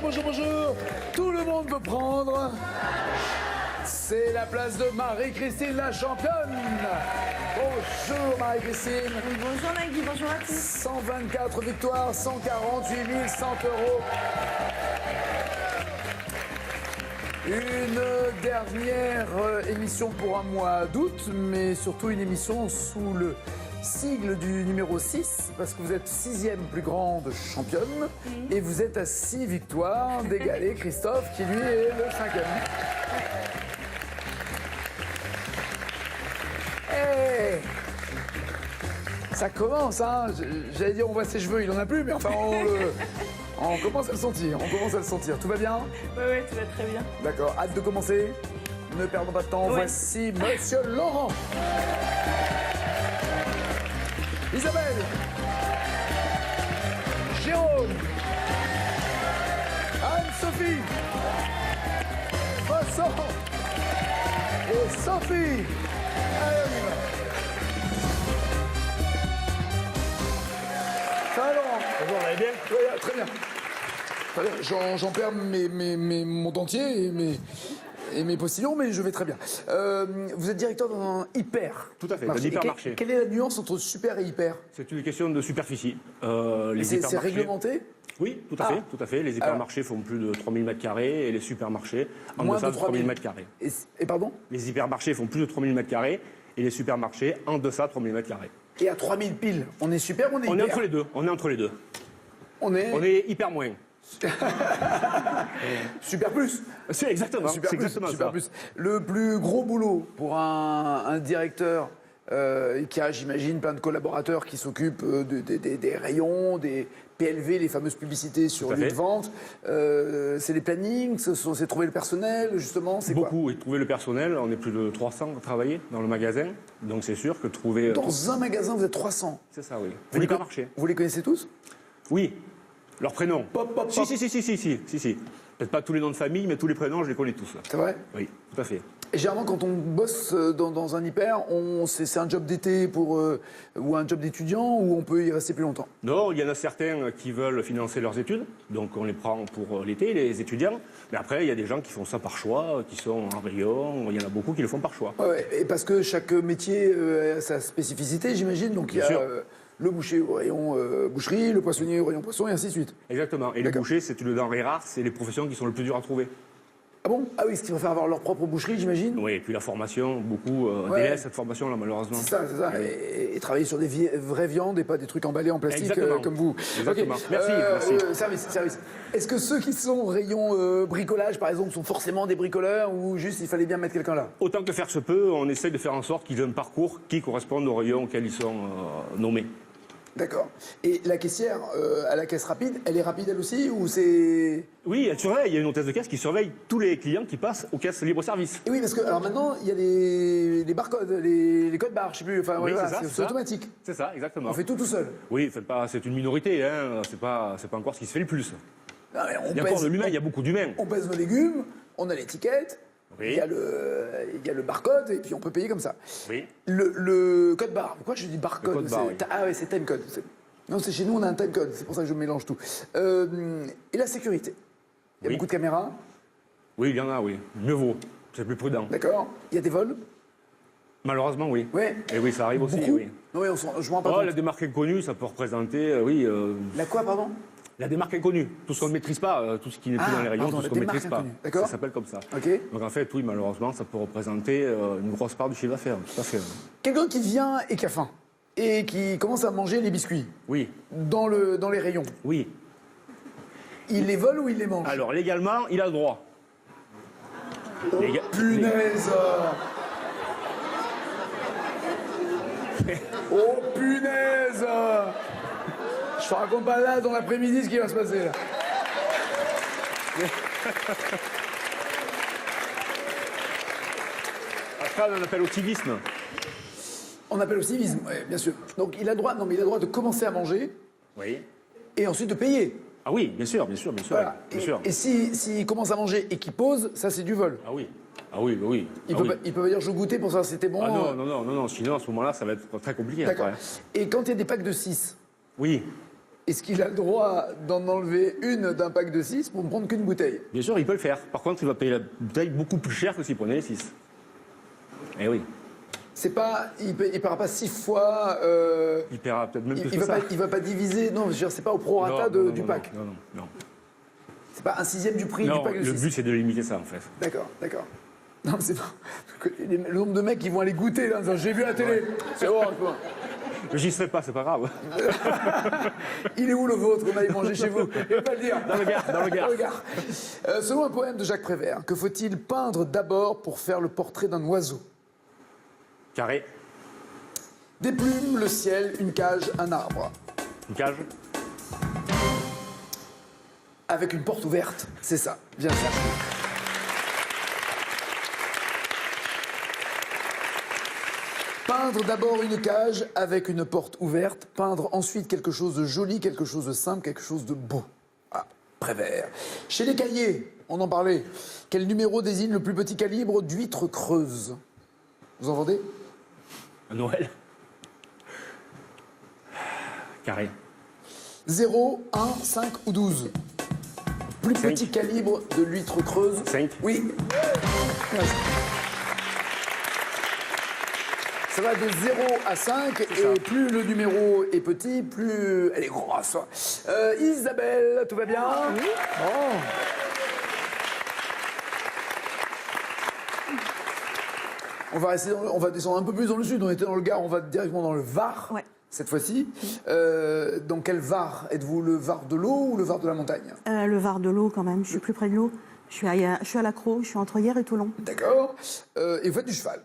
bonjour, bonjour, bonjour. Tout le monde peut prendre. C'est la place de Marie-Christine, la championne. Bonjour Marie-Christine. Bonjour Nagui, bonjour à tous. 124 victoires, 148 100 euros. Une dernière émission pour un mois d'août, mais surtout une émission sous le sigle du numéro 6, parce que vous êtes 6e plus grande championne, et vous êtes à 6 victoires d'égaler Christophe, qui lui est le 5e. Hey, ça commence, hein. J'allais dire on voit ses cheveux, il en a plus, mais enfin on commence à le sentir, Tout va bien? Oui, tout va très bien. D'accord, hâte de commencer. Ne perdons pas de temps, voici Monsieur Laurent. Isabelle. Jérôme. Anne-Sophie. Vincent. Et Sophie. Allez, on y va. Ça va, Laurent? Bonjour, vous allez bien? Oui, très bien. Très bien. J'en perds mon dentier et mes postillons, mais je vais très bien. Vous êtes directeur d'un hyper. Tout à fait, d'un hypermarché. Quelle est la nuance entre super et hyper? C'est une question de superficie. C'est réglementé? Oui, tout à fait. Les hypermarchés font plus de 3000 m² et les supermarchés en deçà de 3000 m². Et pardon? Les hypermarchés font plus de 3000 m² et les supermarchés en deçà de 3000 m². Et à 3000 piles, on est super ou on est hyper? On est entre les deux. On est hyper moins. Super plus. C'est exactement, Super ça. plus. Le plus gros boulot pour un directeur qui a, j'imagine, plein de collaborateurs qui s'occupent des rayons, des PLV, les fameuses publicités sur lieu de vente. C'est les plannings, c'est trouver le personnel, justement, c'est quoi? Beaucoup, et trouver le personnel, on est plus de 300 à travailler dans le magasin, donc c'est sûr que trouver... Dans un magasin, vous êtes 300? C'est ça, oui. Un hypermarché. Vous les connaissez tous? Oui. Leur prénom. Pop. Si. Peut-être pas tous les noms de famille, mais tous les prénoms, je les connais tous. C'est vrai? Oui, tout à fait. Et généralement, quand on bosse dans un hyper, c'est un job d'été ou un job d'étudiant, ou on peut y rester plus longtemps? Non, il y en a certains qui veulent financer leurs études, donc on les prend pour l'été, les étudiants. Mais après, il y a des gens qui font ça par choix, qui sont en rayon, il y en a beaucoup qui le font par choix. Ouais, et parce que chaque métier a sa spécificité, j'imagine, donc il y a... le boucher au rayon boucherie, le poissonnier au rayon poisson, et ainsi de suite. Exactement. Et le boucher, c'est une denrée rare, c'est les professions qui sont le plus dures à trouver. Ah bon? Ah oui, ce qu'ils préfèrent avoir leur propre boucherie, j'imagine? Oui, et puis la formation, beaucoup délaissent cette formation-là, malheureusement. C'est ça. Et travailler sur des vraies viandes et pas des trucs emballés en plastique comme vous. Exactement. Okay. Merci. Service. Est-ce que ceux qui sont au rayon bricolage, par exemple, sont forcément des bricoleurs ou juste il fallait bien mettre quelqu'un là? Autant que faire se peut, on essaie de faire en sorte qu'ils aient un parcours qui corresponde au rayon auquel ils sont nommés. D'accord. Et la caissière à la caisse rapide, elle est rapide elle aussi ou c'est... Oui, elle surveille. Il y a une hôtesse de caisse qui surveille tous les clients qui passent aux caisses libre-service. Et oui, parce que alors maintenant, il y a les barcodes, les codes barres, je sais plus. Enfin, oui, voilà, c'est automatique. C'est ça, exactement. On fait tout seul. Oui, c'est une minorité, hein. C'est pas encore ce qui se fait le plus. Non, mais il y a encore de l'humain, il y a beaucoup d'humains. On pèse nos légumes, on a l'étiquette. Oui. Il y a le barcode et puis on peut payer comme ça. Oui. Le code barre. Pourquoi je dis barcode? Le code barre, oui. Ah ouais, c'est timecode. Non, c'est chez nous, on a un timecode. C'est pour ça que je mélange tout. Et la sécurité. Il y a beaucoup de caméras. Oui, il y en a, oui. Mieux vaut. C'est plus prudent. D'accord. Il y a des vols. Malheureusement, oui. Ouais. Et oui, ça arrive aussi, beaucoup. oui. Non, oui, je m'en rends pas compte. La démarque inconnue, ça peut représenter, oui... La quoi, pardon? La démarque inconnue, tout ce qu'on ne maîtrise pas, tout ce qui n'est plus dans les rayons, tout ce qu'on ne maîtrise pas. D'accord. Ça s'appelle comme ça. Ok. Donc en fait, oui, malheureusement, ça peut représenter une grosse part du chiffre d'affaires, tout à fait. Quelqu'un qui vient et qui a faim, et qui commence à manger les biscuits. Oui. Dans les rayons. Oui. Il les vole ou il les mange? Alors, légalement, il a le droit. Oh, punaise! Oh, punaise! Je te raconte pas là, dans l'après-midi, ce qui va se passer, là. Après, on appelle au civisme. On appelle au civisme, oui, bien sûr. Donc, il a le droit de commencer à manger. Oui. Et ensuite de payer. Ah oui, bien sûr. Voilà. Et s'il commence à manger et qu'il pose, ça, c'est du vol. Ah oui. Oui. Il peut pas dire je goûtais pour savoir si c'était bon. Ah non. Sinon, à ce moment-là, ça va être très compliqué. D'accord. Après. Et quand il y a des packs de 6? Oui. est-ce qu'il a le droit d'en enlever une d'un pack de 6 pour ne prendre qu'une bouteille? Bien sûr, il peut le faire. Par contre, il va payer la bouteille beaucoup plus cher que s'il prenait les 6. Eh oui. C'est pas, il paiera pas 6 fois. Il paiera peut-être même plus Il que ça. va pas diviser. Non, je veux dire, c'est pas au prorata du pack. Non. C'est pas un sixième du prix du Non, pack de le 6. but c'est de limiter ça en fait. D'accord. Non, c'est pas. Le nombre de mecs qui vont aller goûter là, en disant, j'ai vu à la télé. C'est bon, quoi. J'y serai pas, c'est pas grave. Il est où le vôtre? On allait manger chez vous. Il va pas le dire. Dans le Gard. Selon un poème de Jacques Prévert, que faut-il peindre d'abord pour faire le portrait d'un oiseau? Carré. Des plumes, le ciel, une cage, un arbre. Une cage. Avec une porte ouverte, c'est ça. Viens le chercher. Peindre d'abord une cage avec une porte ouverte, peindre ensuite quelque chose de joli, quelque chose de simple, quelque chose de beau. Ah, Prévert. Chez les cahiers, on en parlait. Quel numéro désigne le plus petit calibre d'huître creuse? Vous en vendez? Noël. Carré. 0, 1, 5 ou 12? Plus Cinq. petit calibre de l'huître creuse? 5. Oui. Ça va de 0 à 5, et ça. plus le numéro est petit, plus elle est grosse. Isabelle, tout va bien? Oui. Bon. On va descendre un peu plus dans le sud. On était dans le Gard, on va directement dans le Var. Ouais. Cette fois-ci. Dans quel Var? Êtes-vous le Var de l'eau ou le Var de la montagne? Le Var de l'eau, quand même. Je suis plus près de l'eau. Je suis à la Crau. Je suis entre hier et Toulon. D'accord. Et vous faites du cheval?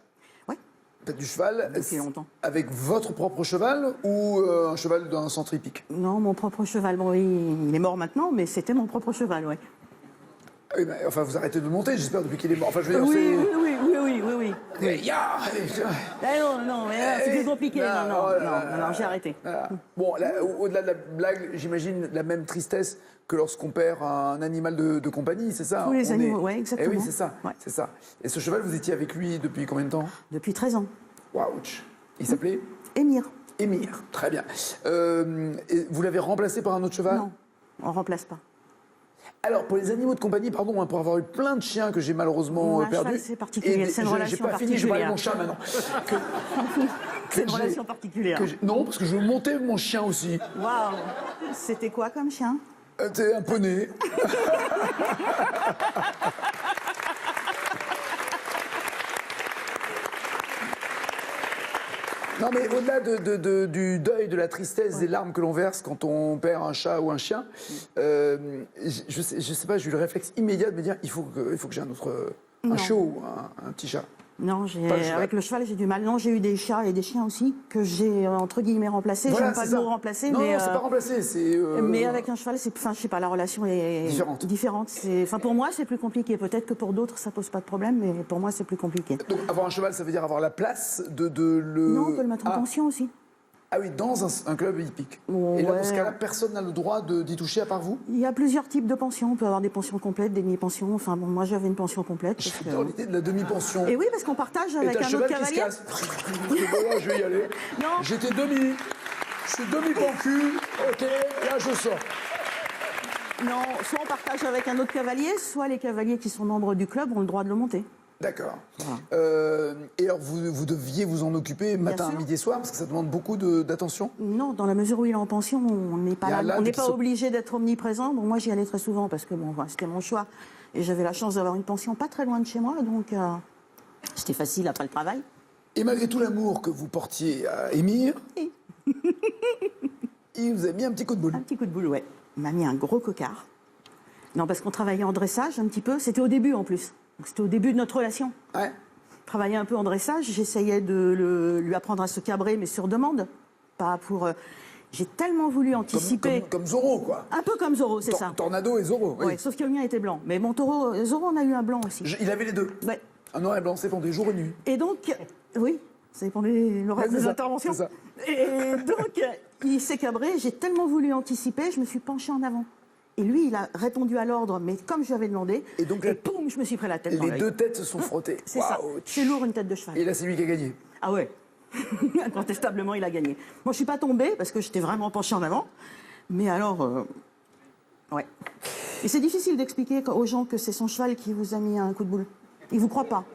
Oui. Vous faites du cheval Depuis longtemps. avec votre propre cheval ou un cheval d'un centre hippique? Non, mon propre cheval. Bon, il est mort maintenant, mais c'était mon propre cheval, oui. Oui, mais, enfin, vous arrêtez de monter, j'espère, depuis qu'il est mort. Enfin, je veux dire, Oui. c'est... Ya Non, mais là, c'est plus compliqué. Non, j'ai arrêté. Voilà. Bon, là, au-delà de la blague, j'imagine la même tristesse que lorsqu'on perd un animal de compagnie, c'est ça? Tous les On animaux, est- ouais, exactement. Eh oui, c'est ça, Ouais. c'est ça. Et ce cheval, vous étiez avec lui depuis combien de temps? Depuis 13 ans. Waouh. Il s'appelait Émir. Émir. Très bien. Et vous l'avez remplacé par un autre cheval? Non, on remplace pas. Alors, pour les animaux de compagnie, pardon, hein, pour avoir eu plein de chiens que j'ai malheureusement Un perdus. cheval, c'est particulier, c'est une J'ai relation pas fini, je vais parler de mon chat particulière. maintenant. C'est une j'ai- relation particulière. Non, parce que je veux monter mon chien aussi. Waouh. C'était quoi comme chien? T'es un poney. Non, mais au-delà du deuil, de la tristesse, des larmes que l'on verse quand on perd un chat ou un chien, je sais pas, j'ai eu le réflexe immédiat de me dire il faut que j'ai un Non. chiot ou un petit chat. Non, Pas le cheval. avec le cheval, j'ai du mal. Non, j'ai eu des chats et des chiens aussi que j'ai, entre guillemets, remplacés. Voilà, J'aime pas c'est le ça. mot remplacer, Non, mais... non, c'est pas remplacé, c'est... Mais avec un cheval, je sais pas, la relation est Différente. Enfin, pour moi, c'est plus compliqué. Peut-être que pour d'autres, ça pose pas de problème, mais pour moi, c'est plus compliqué. Donc, avoir un cheval, ça veut dire avoir la place de le... Non, on peut le mettre en pension aussi. Ah oui, dans un club hippique. Oh, Et là, dans ouais. ce cas-là, personne n'a le droit d'y toucher à part vous? Il y a plusieurs types de pensions. On peut avoir des pensions complètes, des demi-pensions. Enfin, bon, moi, j'avais une pension complète. parce que- J'adore l'idée de la demi-pension. Et oui, parce qu'on partage Et avec t'as un cheval autre qui se cavalier. casse. Voilà, je vais y aller. Non. J'étais demi. Je suis demi-pencu. Ok, là je sors. Non, soit on partage avec un autre cavalier, soit les cavaliers qui sont membres du club ont le droit de le monter. D'accord. Et alors, vous deviez vous en occuper matin, sûr. midi et soir, parce que ça demande beaucoup d'attention. Non, dans la mesure où il est en pension, on n'est pas Il y a là, là on n'est qui pas se- obligé d'être omniprésent. Bon, moi, j'y allais très souvent parce que bon, voilà, c'était mon choix. Et j'avais la chance d'avoir une pension pas très loin de chez moi, donc c'était facile après le travail. Et malgré tout l'amour que vous portiez à Émir, Oui. il vous a mis un petit coup de boule. Un petit coup de boule, ouais. Il m'a mis un gros cocard. Non, parce qu'on travaillait en dressage un petit peu. C'était au début en plus. Donc, c'était au début de notre relation. Ouais. On travaillait un peu en dressage. J'essayais de lui apprendre à se cabrer, mais sur demande. Pas pour. J'ai tellement voulu anticiper. Comme Zorro, quoi. Un peu comme Zorro, c'est ça. Tornado et Zorro, oui. Ouais, sauf que le mien était blanc. Mais mon taureau, Zorro, on a eu un blanc aussi. Il avait les deux. Ouais. Un noir et blanc, c'est vendu jour et nuit. Et donc, oui, ça dépendait l'horaire Ouais, c'est des ça, interventions. c'est ça. Et donc, il s'est cabré, j'ai tellement voulu anticiper, je me suis penchée en avant. Et lui, il a répondu à l'ordre, mais comme je lui avais demandé. Et donc, poum, je me suis pris la tête dans Les l'œil. deux têtes se sont frottées. C'est ça. Waouh. C'est lourd, une tête de cheval. Et là, c'est lui qui a gagné. Ah ouais. Incontestablement, il a gagné. Moi, je suis pas tombée parce que j'étais vraiment penchée en avant. Mais alors, ouais. Et c'est difficile d'expliquer aux gens que c'est son cheval qui vous a mis un coup de boule. Ils vous croient pas.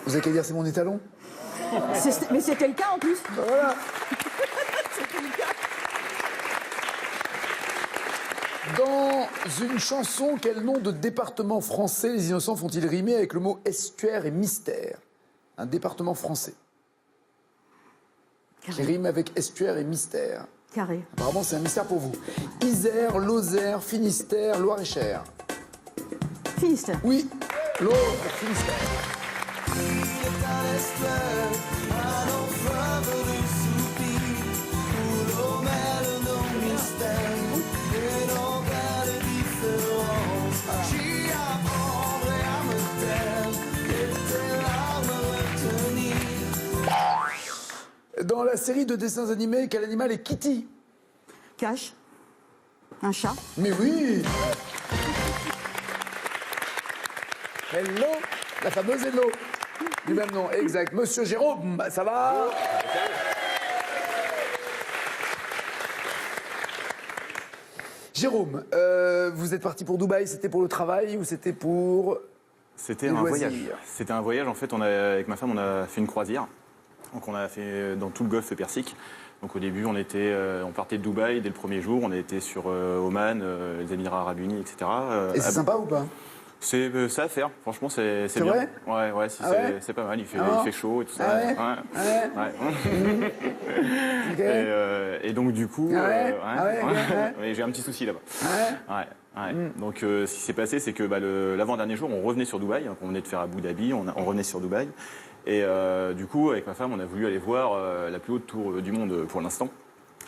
Vous avez qu'à dire c'est mon étalon? Mais c'était le cas en plus. Voilà. C'était le cas. Dans une chanson, quel nom de département français les innocents font-ils rimer avec le mot estuaire et mystère? Un département français. Qui Carré. rime avec estuaire et mystère. Carré. Apparemment, c'est un mystère pour vous. Isère, Lozère, Finistère, Loire-et-Cher. Finistère. Oui, l'autre, Finistère. Dans la série de dessins animés, quel animal est Kitty? Cache. Un chat. Mais oui. Hello, la fameuse Hello. Du même nom, exact. Monsieur Jérôme, ça va? Jérôme, vous êtes parti pour Dubaï, c'était pour le travail ou c'était pour... C'était les un loisirs? voyage. C'était un voyage, en fait, avec ma femme, on a fait une croisière. Donc on a fait dans tout le golfe Persique. Donc au début, on partait de Dubaï dès le premier jour, on a été sur Oman, les Émirats Arabes Unis, etc. Et c'est sympa ou pas? C'est ça à faire, franchement, c'est bien. vrai? Ouais, Ah ouais? c'est pas mal, il Ah fait chaud et tout ça. Ah ouais? Ouais. Ouais. Ok. Et donc du coup, Ah ouais? Ah ouais, ouais. ouais, j'ai un petit souci là-bas. Ouais. Ouais. Donc ce qui s'est passé, c'est que l'avant-dernier jour, on revenait sur Dubaï, on venait de faire Abu Dhabi, on revenait sur Dubaï. Et du coup, avec ma femme, on a voulu aller voir la plus haute tour du monde pour l'instant.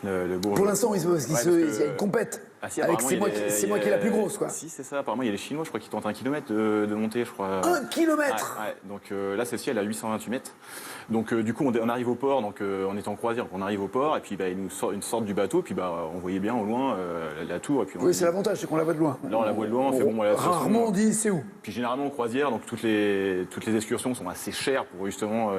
Le Burj. Pour l'instant, il y a une compète. Ah si, avec apparemment, c'est moi qui est la plus grosse, quoi. Si, c'est ça. Apparemment, il y a les Chinois, je crois, qui tentent 1 kilomètre de monter, je crois. 1 kilomètre. Ouais. Donc là, celle-ci, elle a 828 mètres. Donc du coup, on arrive au port, donc on est en croisière, donc on arrive au port, et puis ils nous sortent du bateau, puis on voyait bien au loin la tour. Et puis, Oui, c'est l'avantage, c'est qu'on la voit de loin. Là, on la voit de loin, on fait bon, la rarement on dit c'est où. Puis généralement en croisière, donc toutes les excursions sont assez chères pour justement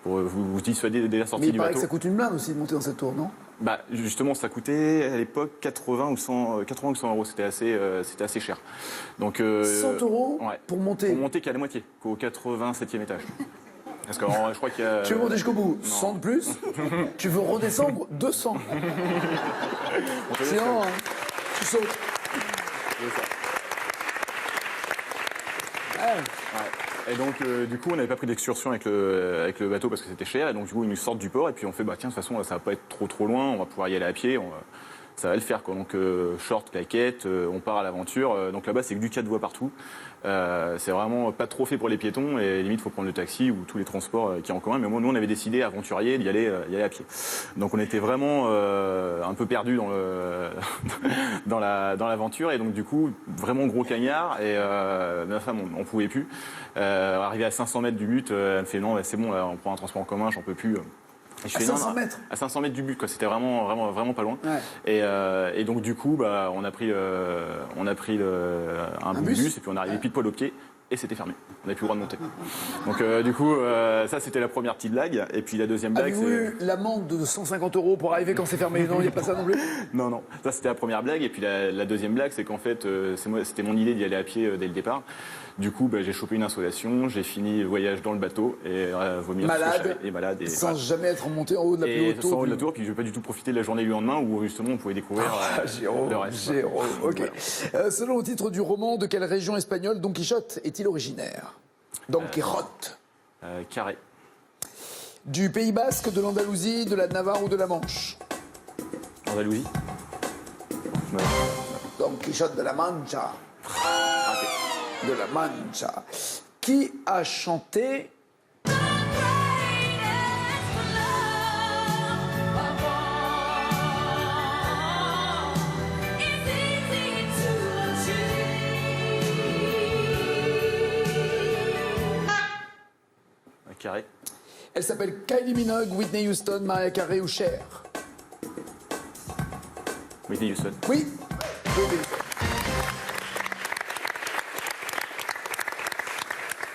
pour vous dissuader de la sortie Mais il du paraît bateau. que ça coûte une blinde aussi de monter dans cette tour, non? Bah justement, ça coûtait à l'époque 80 ou 100 euros. C'était assez cher. Donc 100 euros ouais, pour monter. Pour monter qu'à la moitié, qu'au 87e étage. Parce que je crois qu'il y a. Tu veux monter jusqu'au bout? 100 de plus. Tu veux redescendre? 200. Sinon, tu sautes. Ouais. Et donc, du coup, on n'avait pas pris d'excursion avec le bateau parce que c'était cher. Et donc, du coup, ils nous sortent du port. Et puis, on fait, tiens, de toute façon, ça va pas être trop loin. On va pouvoir y aller à pied. Ça va le faire, quoi. Donc, short, claquette, on part à l'aventure. Donc, là-bas, c'est que du 4 voies partout. C'est vraiment pas trop fait pour les piétons. Et limite, il faut prendre le taxi ou tous les transports qu'il y a en commun. Mais moi, nous, on avait décidé, aventurier, d'y aller à pied. Donc, on était vraiment un peu perdus dans l'aventure. Et donc, du coup, vraiment gros cagnard. Et ma femme, on pouvait plus. Arrivé à 500 mètres du but, elle me fait non, c'est bon, là, on prend un transport en commun, j'en peux plus. Et je À fais, 500 mètres à 500 mètres du but, quoi. C'était vraiment pas loin. Ouais. Et donc du coup, on a pris un bout de bus et puis on est arrivé pile poil au pied et c'était fermé. On n'avait plus le droit de monter. Donc du coup, ça c'était la première petite blague. Et puis la deuxième blague, Avez-vous eu l'amende de 150 euros pour arriver quand c'est fermé? Non, il n'y a pas ça non plus. Non. Ça c'était la première blague. Et puis la deuxième blague, c'est qu'en fait, c'était mon idée d'y aller à pied dès le départ. Du coup, j'ai chopé une insolation, j'ai fini le voyage dans le bateau et vomir. Malade. Sans jamais être remonté en haut de la plus haute tour. Sans haut de la tour, puis je vais pas du tout profiter de la journée du lendemain où justement on pouvait découvrir le reste. Jérôme, ok. Selon le titre du roman, de quelle région espagnole Don Quichotte est-il originaire? Don Quichotte. Carré. Du Pays Basque, de l'Andalousie, de la Navarre ou de la Manche? Andalousie. Don Quichotte de la Mancha. De la Mancha. Qui a chanté Carré. Elle s'appelle Kylie Minogue, Whitney Houston, Mariah Carey ou Cher? Whitney Houston. Oui.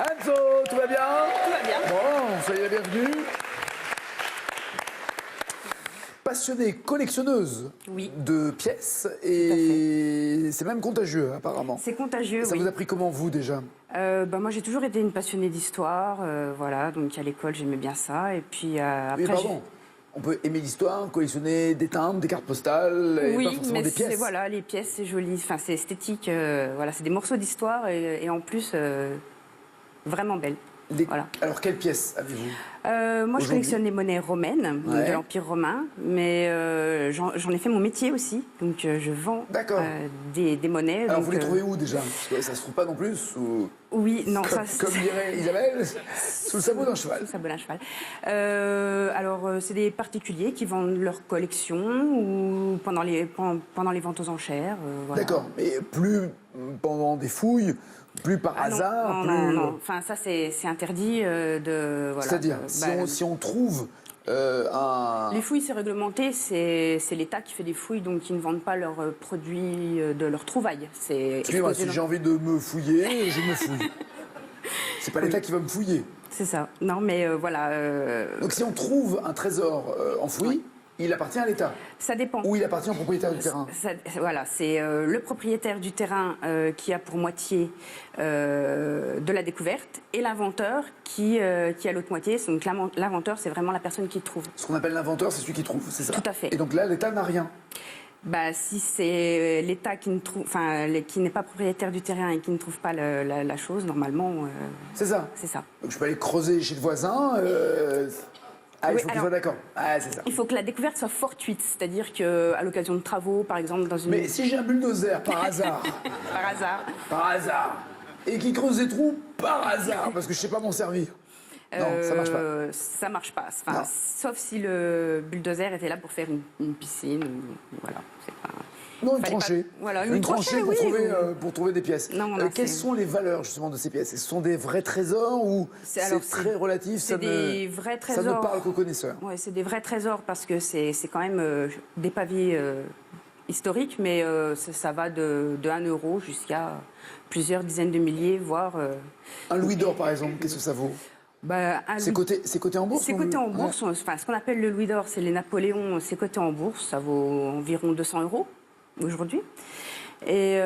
Anso, tout va bien? Tout va bien. Bon, soyez la bienvenue. passionnée, collectionneuse Oui. de pièces et c'est même contagieux apparemment. C'est contagieux, Ça oui. vous a pris comment vous déjà? Moi, j'ai toujours été une passionnée d'histoire, voilà. Donc à l'école, j'aimais bien ça. Et puis après, Mais pardon, on peut aimer l'histoire, collectionner des timbres, des cartes postales, et oui, pas forcément mais des pièces. voilà, les pièces, c'est joli. Enfin, c'est esthétique. Voilà, c'est des morceaux d'histoire et en plus vraiment belles. Voilà. Alors quelles pièces avez-vous? Moi, je collectionne les monnaies romaines Ouais. de l'Empire romain, mais j'en ai fait mon métier aussi. Donc, je vends des monnaies. Alors donc, vous les trouvez où déjà? Parce que ça se trouve pas non plus sous... Oui, non, comme dirait Isabelle, sous le sabot d'un cheval. Sous le sabot d'un cheval. C'est des particuliers qui vendent leur collection ou pendant les ventes aux enchères. Voilà. D'accord, mais plus pendant des fouilles, plus par hasard, non. Enfin, ça, c'est interdit de... Voilà, c'est-à-dire, si on trouve un... Les fouilles, c'est réglementé, c'est l'État qui fait des fouilles, donc ils ne vendent pas leurs produits de leurs trouvailles. Excusez-moi, si j'ai envie de me fouiller, je me fouille. C'est pas l'État qui va me fouiller. C'est ça. Non, mais voilà... Donc si on trouve un trésor enfoui, il appartient à l'État? Ça dépend. Ou il appartient au propriétaire du terrain? Voilà, c'est le propriétaire du terrain qui a pour moitié de la découverte et l'inventeur qui a l'autre moitié. Donc l'inventeur, c'est vraiment la personne qui trouve. Ce qu'on appelle l'inventeur, c'est celui qui trouve, c'est ça? Tout à fait. Et donc là, l'État n'a rien? Si c'est l'État qui n'est pas propriétaire du terrain et qui ne trouve pas la chose, normalement... c'est ça? C'est ça. Donc je peux aller creuser chez le voisin... il faut qu'il soit d'accord. Ah, c'est ça. Il faut que la découverte soit fortuite, c'est-à-dire qu'à l'occasion de travaux, par exemple, dans une... Mais si j'ai un bulldozer, par hasard... Par hasard. Et qui creuse des trous, par hasard, parce que je sais pas m'en servir. Non, ça marche pas. Ça marche pas. Enfin, sauf si le bulldozer était là pour faire une piscine. Voilà, c'est pas... Non, une tranchée. Voilà, une tranchée pour, oui, pour trouver des pièces. Non, quelles sont les valeurs justement de ces pièces? Ce sont des vrais trésors ou c'est très relatif? C'est des vrais trésors. Ça ne parle qu'aux connaisseurs. Oui, c'est des vrais trésors parce que c'est quand même des pavés historiques, mais ça va de 1 euro jusqu'à plusieurs dizaines de milliers, voire... Un louis d'or par exemple, qu'est-ce que ça vaut? C'est coté en bourse? C'est coté en bourse. Enfin, ce qu'on appelle le louis d'or, c'est les Napoléons, c'est coté en bourse. Ça vaut environ 200 euros aujourd'hui. Et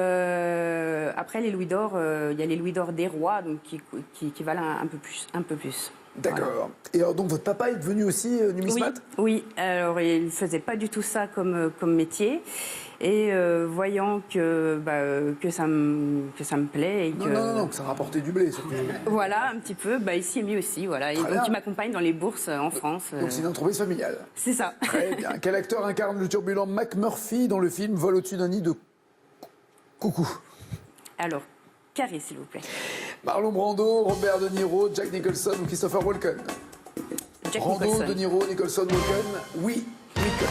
après, les louis d'or, il y a les louis d'or des rois, donc qui valent un peu plus. D'accord. Voilà. Et alors, donc, votre papa est devenu aussi numismate? Oui. Alors, il ne faisait pas du tout ça comme métier. Et voyant que ça me plaît et que... Non, que ça rapportait du blé, surtout. Voilà, un petit peu. Il s'y est mis aussi, voilà. Et donc, il m'accompagne dans les bourses en France. Donc, c'est une entreprise familiale. C'est ça. Très bien. Quel acteur incarne le turbulent McMurphy dans le film Vol au-dessus d'un nid de coucou? Alors, carré, s'il vous plaît. Marlon Brando, Robert De Niro, Jack Nicholson ou Christopher Walken? Jack Brando, Nicholson. De Niro, Nicholson, Walken. Oui, Nicholson.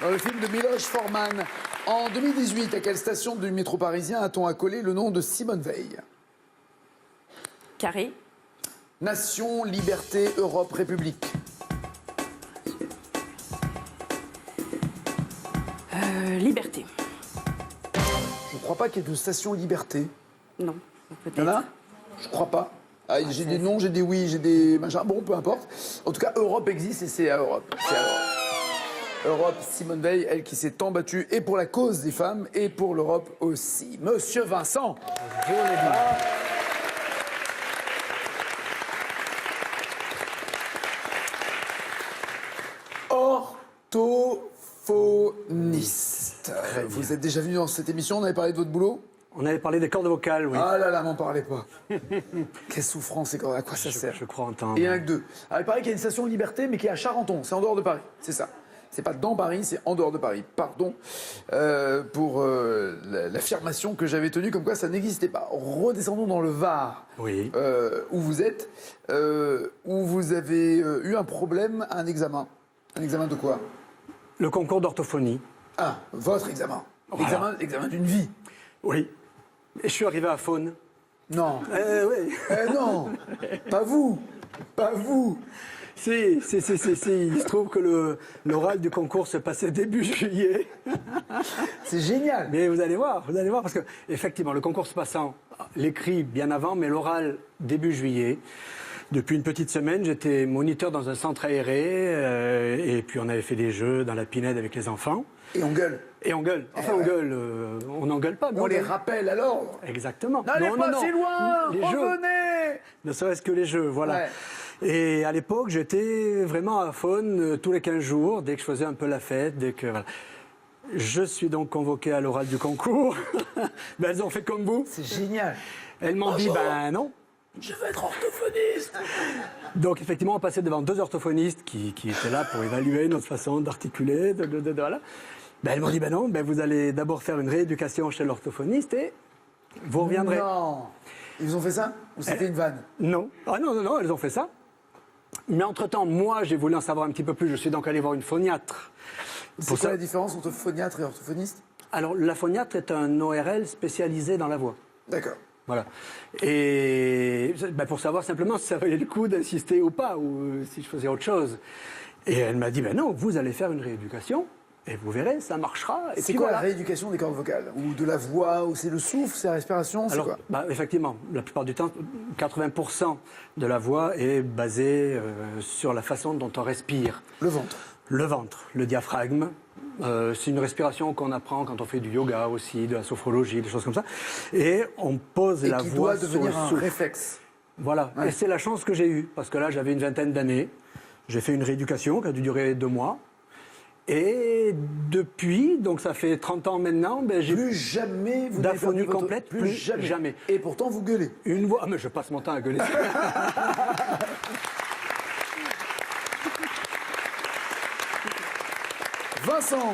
Dans le film de Miloš Forman, en 2018, à quelle station du métro parisien a-t-on accolé le nom de Simone Veil? Carré. Nation, liberté, Europe, République. Liberté. Je ne crois pas qu'il y ait de station liberté. Non, Il y en a? peut-être. Je crois pas. J'ai des noms, j'ai des oui, j'ai des machins. Bon, peu importe. En tout cas, Europe existe et c'est à Europe. C'est à Europe. Europe, Simone Veil, elle qui s'est tant battue et pour la cause des femmes et pour l'Europe aussi. Monsieur Vincent. Orthophoniste. Vous êtes déjà venu dans cette émission, on avait parlé de votre boulot? On avait parlé des cordes vocales, oui. Ah là là, m'en parlez pas. Quelle souffrance, c'est à quoi ça sert? Je crois entendre. Et il y en a que deux. Alors, il paraît qu'il y a une station Liberté, mais qui est à Charenton. C'est en dehors de Paris. C'est ça. C'est pas dans Paris, c'est en dehors de Paris. Pardon pour l'affirmation que j'avais tenue, comme quoi ça n'existait pas. Redescendons dans le Var, Oui. où vous êtes, où vous avez eu un problème à un examen. Un examen de quoi? Le concours d'orthophonie. Ah, votre examen. Voilà. L'examen d'une vie. Oui. Et je suis arrivé à Faune. Non. Oui. Non, pas vous. Pas vous. Si. Il se trouve que l'oral du concours se passait début juillet. C'est génial. Mais vous allez voir, parce que effectivement, le concours se passant l'écrit bien avant, mais l'oral début juillet. Depuis une petite semaine, j'étais moniteur dans un centre aéré et puis on avait fait des jeux dans la Pinède avec les enfants. Et on gueule. Et on gueule. Enfin, on n'engueule pas. Mais On les gueule. rappelle à l'ordre. Exactement. N'allez pas si loin, Les jeux. revenez. Ne serait-ce que les jeux, voilà. Ouais. Et à l'époque, j'étais vraiment à Faune tous les 15 jours, dès que je faisais un peu la fête, voilà. Je suis donc convoqué à l'oral du concours. Ben, elles ont fait comme vous. C'est génial. Elles m'ont dit, ben non. Je veux être orthophoniste. Donc effectivement, on passait devant 2 orthophonistes qui étaient là pour évaluer notre façon d'articuler, voilà. Ben, elles m'ont dit, ben non, ben, vous allez d'abord faire une rééducation chez l'orthophoniste et vous reviendrez. Non. Ils vous ont fait ça? Ou c'était une vanne? Non. Ah non, elles ont fait ça. Mais entre-temps, moi, j'ai voulu en savoir un petit peu plus. Je suis donc allé voir une phoniatre. C'est quoi la différence entre phoniatre et orthophoniste? Alors, la phoniatre est un ORL spécialisé dans la voix. D'accord. Voilà. Et ben, pour savoir simplement si ça valait le coup d'insister ou pas, ou si je faisais autre chose. Et elle m'a dit, ben non, vous allez faire une rééducation, et vous verrez, ça marchera. Et C'est puis quoi voilà. la rééducation des cordes vocales? Ou de la voix? Ou c'est le souffle? C'est la respiration? C'est Alors, quoi? bah, effectivement, la plupart du temps, 80% de la voix est basée sur la façon dont on respire. Le ventre. Le ventre, le diaphragme. C'est une respiration qu'on apprend quand on fait du yoga aussi, de la sophrologie, des choses comme ça. Et on pose Et la qui voix doit sur le devenir un souffle. réflexe. Voilà. Ouais. Et c'est la chance que j'ai eue, parce que là, j'avais une vingtaine d'années. J'ai fait une rééducation qui a dû durer 2 mois. Et depuis, donc ça fait 30 ans maintenant, ben, j'ai Plus jamais vous n'avez d'aphonie perdu votre- complète, Plus plus jamais. jamais. Et pourtant, vous gueulez. une voix. Ah, mais je passe mon temps à gueuler. Vincent,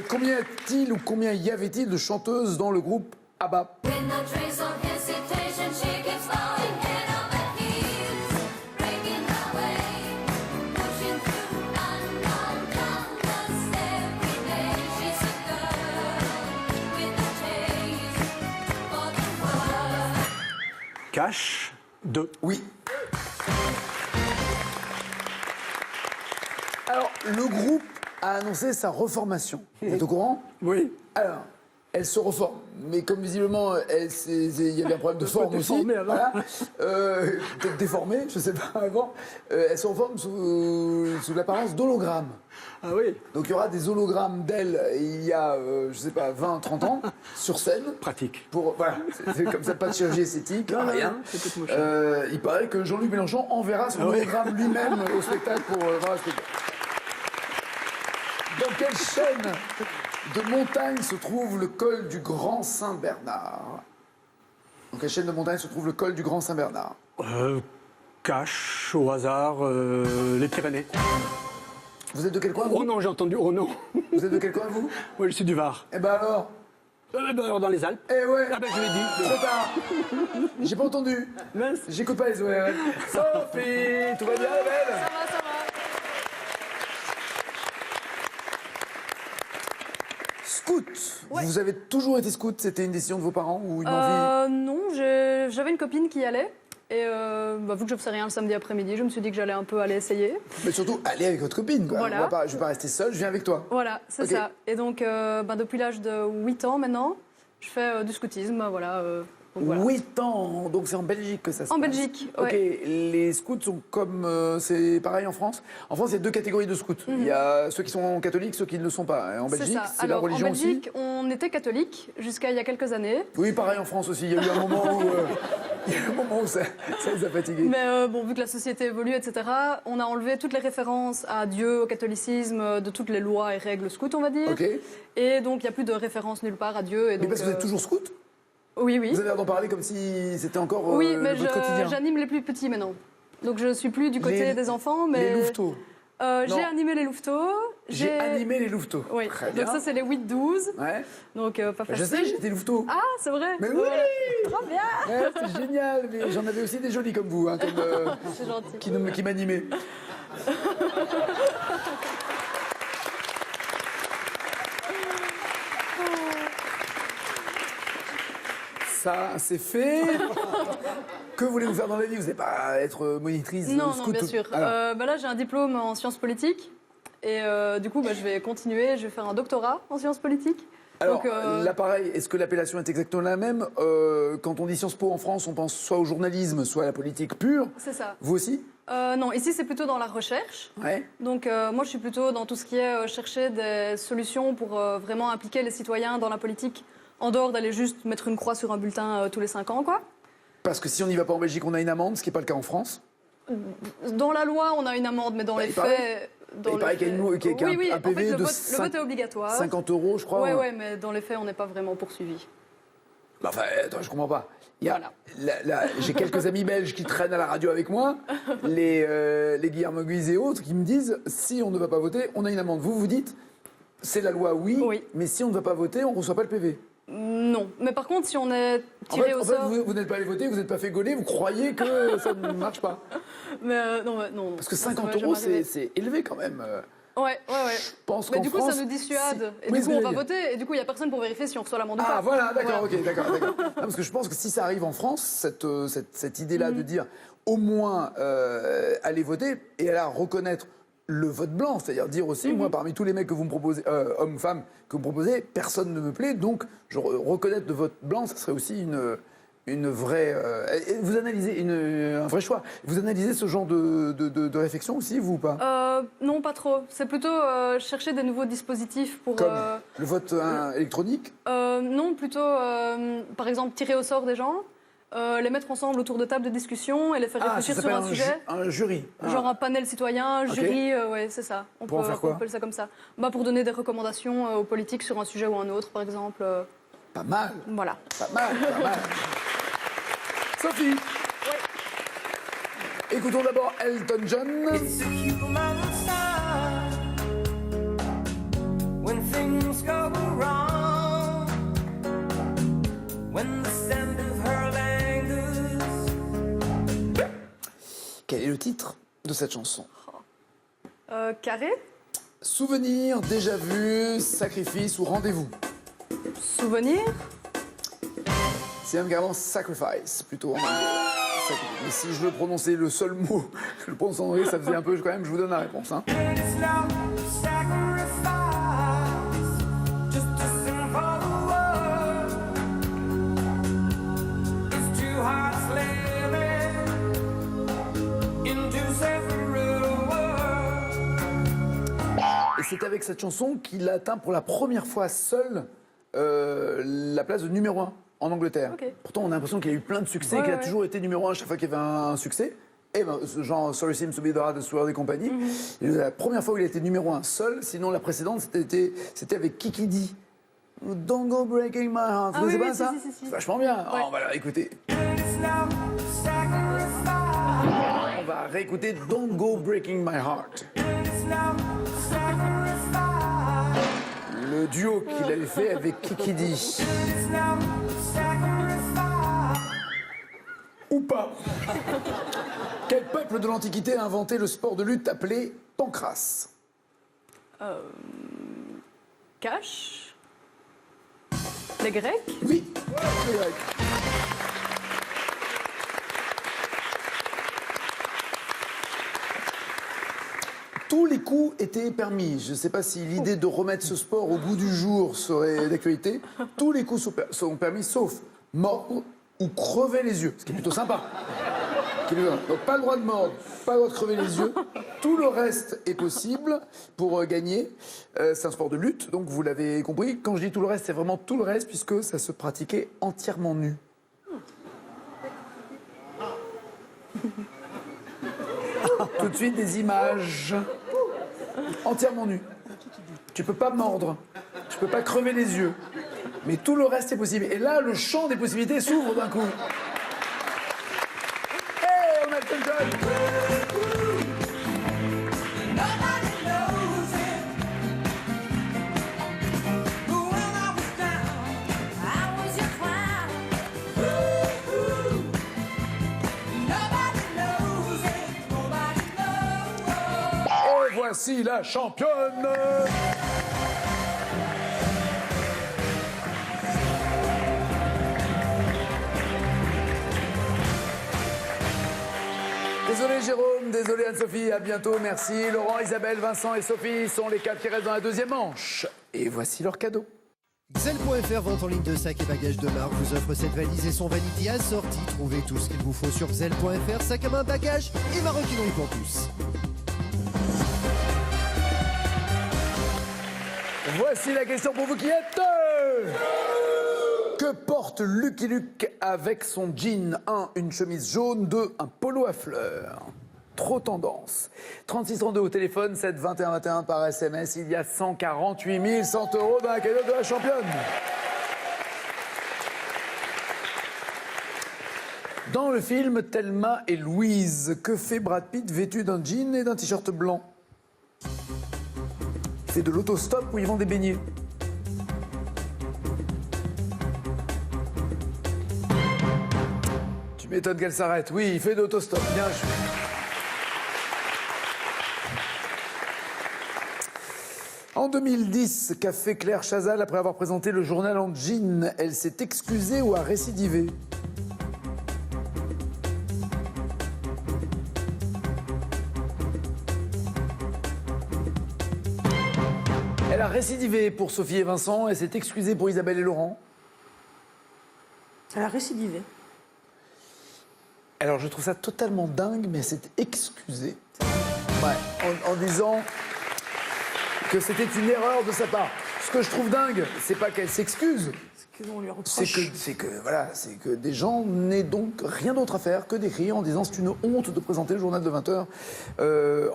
combien y-a-t-il ou combien y avait-il de chanteuses dans le groupe ABBA? With no trace of hesitation, she keeps going head over heels, breaking her way, pushing through unknown numbers every day. She's a girl with a taste for the world. Cash 2. Oui. Alors, le groupe a annoncé sa reformation. Vous êtes au courant? Oui. Alors, elle se reforme. Mais comme visiblement, il y avait un problème de forme aussi. déformée avant. Voilà. Peut-être déformée, je ne sais pas avant. Elle se reforme sous l'apparence d'hologramme. Ah oui. Donc il y aura des hologrammes d'elle il y a, je ne sais pas, 20, 30 ans, sur scène. Pratique. Voilà, c'est comme ça, pas de chirurgie esthétique, Non, rien. non, c'est tout moche. Il paraît que Jean-Luc Mélenchon enverra son hologramme lui-même au spectacle pour voir le spectacle. Dans quelle chaîne de montagne se trouve le col du Grand Saint-Bernard? Dans quelle chaîne de montagne se trouve le col du Grand Saint-Bernard? Cash, au hasard, les Pyrénées. Vous êtes de quel coin, Oh vous? non, j'ai entendu, oh non. Vous êtes de quel coin, vous? Moi, je suis du Var. Eh ben alors? Alors, dans les Alpes. Eh ouais! Ah ben, je l'ai dit. Trop tard! J'ai pas entendu! Mince. J'écoute pas les ORL. Sophie, tout va bien, la belle? Ça va. Scout. Ouais. Vous avez toujours été scout? C'était une décision de vos parents ou une envie? Non, j'avais une copine qui y allait. Et vu que je ne faisais rien le samedi après-midi, je me suis dit que j'allais un peu aller essayer. Mais surtout, allez avec votre copine, quoi. Voilà. Je vais pas rester seule, je viens avec toi. Voilà, c'est Ok. ça. Et donc, depuis l'âge de 8 ans maintenant, je fais du scoutisme. Donc, voilà. 8 ans, donc c'est en Belgique que ça se passe. En Belgique, Ok, ouais. les scouts sont comme. C'est pareil en France. En France, il y a 2 catégories de scouts. Il y a ceux qui sont catholiques, ceux qui ne le sont pas. Et en C'est Belgique, ça. c'est la Alors, religion en aussi. Belgique, on était catholique jusqu'à il y a quelques années. Oui, pareil en France aussi. Il y a eu un moment où, ça les a fatigués. Mais vu que la société évolue, etc., on a enlevé toutes les références à Dieu, au catholicisme, de toutes les lois et règles scouts, on va dire. Ok. Et donc, il n'y a plus de référence nulle part à Dieu. Et Mais donc, parce que vous êtes toujours scout? Oui, oui. Vous avez l'air d'en parler comme si c'était encore Oui, mais votre quotidien. j'anime les plus petits maintenant. Donc je suis plus du côté Les- des enfants, mais... Les louveteaux. J'ai Non. animé les louveteaux. J'ai animé les louveteaux. Oui, Très bien. donc ça c'est les 8-12. Ouais. Donc pas Je facile. sais, j'étais louveteau. Ah, c'est vrai. Mais oui. Trop bien. Ouais, c'est génial. Mais j'en avais aussi des jolis comme vous, hein, C'est gentil. qui m'animaient. Ça, c'est fait. Que voulez-vous faire dans la vie? Vous n'allez pas être monitrice Non, non, scout bien sûr. Alors, Là, j'ai un diplôme en sciences politiques. Et du coup, je vais continuer. Je vais faire un doctorat en sciences politiques. Alors, Donc, là, pareil, est-ce que l'appellation est exactement la même? Quand on dit Sciences Po en France, on pense soit au journalisme, soit à la politique pure. c'est ça. Vous aussi? Non, ici c'est plutôt dans la recherche. Ouais. Donc moi je suis plutôt dans tout ce qui est chercher des solutions pour vraiment impliquer les citoyens dans la politique, en dehors d'aller juste mettre une croix sur un bulletin tous les 5 ans, quoi. Parce que si on n'y va pas en Belgique, on a une amende, ce qui n'est pas le cas en France. Dans la loi, on a une amende, mais dans les il paraît. faits... Il paraît qu'il y a oui, un en PV fait, de le vote est obligatoire. 50 €, je crois. Ouais, ouais, mais dans les faits, on n'est pas vraiment poursuivi. Bah, enfin, attends, je comprends pas. Il y a, Voilà. j'ai quelques amis belges qui traînent à la radio avec moi, les Guillermo Guise et autres, qui me disent si on ne va pas voter, on a une amende. Vous dites c'est la loi, oui, Oui. mais si on ne va pas voter, on ne reçoit pas le PV. Non, mais par contre, si on est En tiré fait, au sort... vous n'êtes pas allé voter, vous n'êtes pas fait gauler, vous croyez que ça ne marche pas. Mais non, non. Parce que ça va 50 jamais €, arriver. c'est élevé quand même. Ouais. Je pense Mais qu'en du coup, France, ça nous dissuade. si- Et Oui, du coup, c'est on ce va que j'allais dire. voter. Et du coup, il n'y a personne pour vérifier si on reçoit l'amende ou pas. Ah voilà, d'accord, Voilà. ok, d'accord. Non, parce que je pense que si ça arrive en France, cette idée-là de dire au moins aller voter et alors reconnaître le vote blanc, c'est-à-dire dire aussi, moi parmi tous les mecs que vous me proposez, hommes, femmes, que vous me proposez, personne ne me plaît, donc reconnaître le vote blanc, ça serait aussi une vraie... et vous analysez un vrai choix. Vous analysez ce genre de réflexion aussi, vous ou pas? Non, pas trop. C'est plutôt chercher des nouveaux dispositifs pour... Comme le vote électronique? Non, plutôt, par exemple, tirer au sort des gens, les mettre ensemble autour de tables de discussion et les faire Ah, ça réfléchir sur s'appelle un sujet. un jury. Ah. Genre un panel citoyen, jury, ouais, c'est ça. On Pour en faire quoi on appelle ça comme ça. Bah, pour donner des recommandations aux politiques sur un sujet ou un autre, par exemple. Pas mal, Voilà. pas mal, pas mal. Sophie. Écoutons d'abord Elton John. It's a human sign when things go wrong, when the sound of her lingers. Quel est le titre de cette chanson? Carré, Souvenir, déjà vu, sacrifice ou rendez-vous? souvenir, C'est même carrément sacrifice, plutôt en anglais. Mais si je veux prononcer le seul mot, je le prononce en anglais, ça faisait un peu quand même, je vous donne la réponse. Hein. It's no sacrifice, just a simple word. It's two hearts living in two separate worlds. Et c'est avec cette chanson qu'il a atteint pour la première fois seul la place de numéro 1 en Angleterre. Ok. Pourtant, on a l'impression qu'il a eu plein de succès, Ouais, qu'il a ouais. toujours été numéro 1 à chaque fois qu'il y avait un succès. Et ben, ce genre Sorry Seems to Be the Hardest Word et compagnie. Et la première fois où il a été numéro 1 seul, sinon la précédente, c'était avec Kiki D. Don't go breaking my heart. Ah Vous oui, connaissez oui, pas ça? si. C'est vachement bien. Ouais. Oh, on va la réécouter. It's no sacrifice, On va réécouter Don't Go Breaking My Heart. it's no sacrifice, Le duo qu'il avait fait avec Kiki D. it's no sacrifice. Ou pas. Quel peuple de l'Antiquité a inventé le sport de lutte appelé pancrace? cash, les Grecs. Oui, les Grecs. Tous les coups étaient permis. Je ne sais pas si l'idée de remettre ce sport au goût du jour serait d'actualité. Tous les coups sont permis, sauf mordre ou crever les yeux, ce qui est plutôt sympa. Donc pas le droit de mordre, pas le droit de crever les yeux. Tout le reste est possible pour gagner. C'est un sport de lutte, donc vous l'avez compris. Quand je dis tout le reste, c'est vraiment tout le reste puisque ça se pratiquait entièrement nu. Tout de suite des images entièrement nues. Tu peux pas mordre, tu peux pas crever les yeux, mais tout le reste est possible. Et là, le champ des possibilités s'ouvre d'un coup. Hey, on a Elton John. Nobody knows it. But when I was down, I was your clown. Ooh. Nobody knows it. Nobody knows. Et voici la championne. Désolé Jérôme, désolé Anne-Sophie, à bientôt, merci. Laurent, Isabelle, Vincent et Sophie sont les 4 qui restent dans la deuxième manche. Et voici leur cadeau. Xel.fr, vente en ligne de sacs et bagages de marque, vous offre cette valise et son vanity assorti. Trouvez tout ce qu'il vous faut sur Xel.fr, sac à main, bagages et maroquinerie pour tous. Voici la question pour vous qui êtes. Que porte Lucky Luke avec son jean? 1. Une chemise jaune. 2. Un polo à fleurs. Trop tendance. 3632 au téléphone, 7 21 21 par SMS. Il y a 148 100 € dans la cagnotte de la championne. Dans le film Thelma et Louise, que fait Brad Pitt vêtu d'un jean et d'un t-shirt blanc? Il fait de l'autostop où il vend des beignets. Tu m'étonnes qu'elle s'arrête. Oui, il fait de l'autostop. Bien joué. En 2010, qu'a fait Claire Chazal après avoir présenté le journal en jean? Elle s'est excusée ou a récidivé? Elle a récidivé pour Sophie et Vincent, elle s'est excusée pour Isabelle et Laurent. Elle a récidivé. Alors je trouve ça totalement dingue, mais elle s'est excusée. Ouais, en disant que c'était une erreur de sa part. Ce que je trouve dingue, c'est pas qu'elle s'excuse, C'est qu'on lui reproche. c'est que des gens n'aient donc rien d'autre à faire que d'écrire en disant c'est une honte de présenter le journal de 20h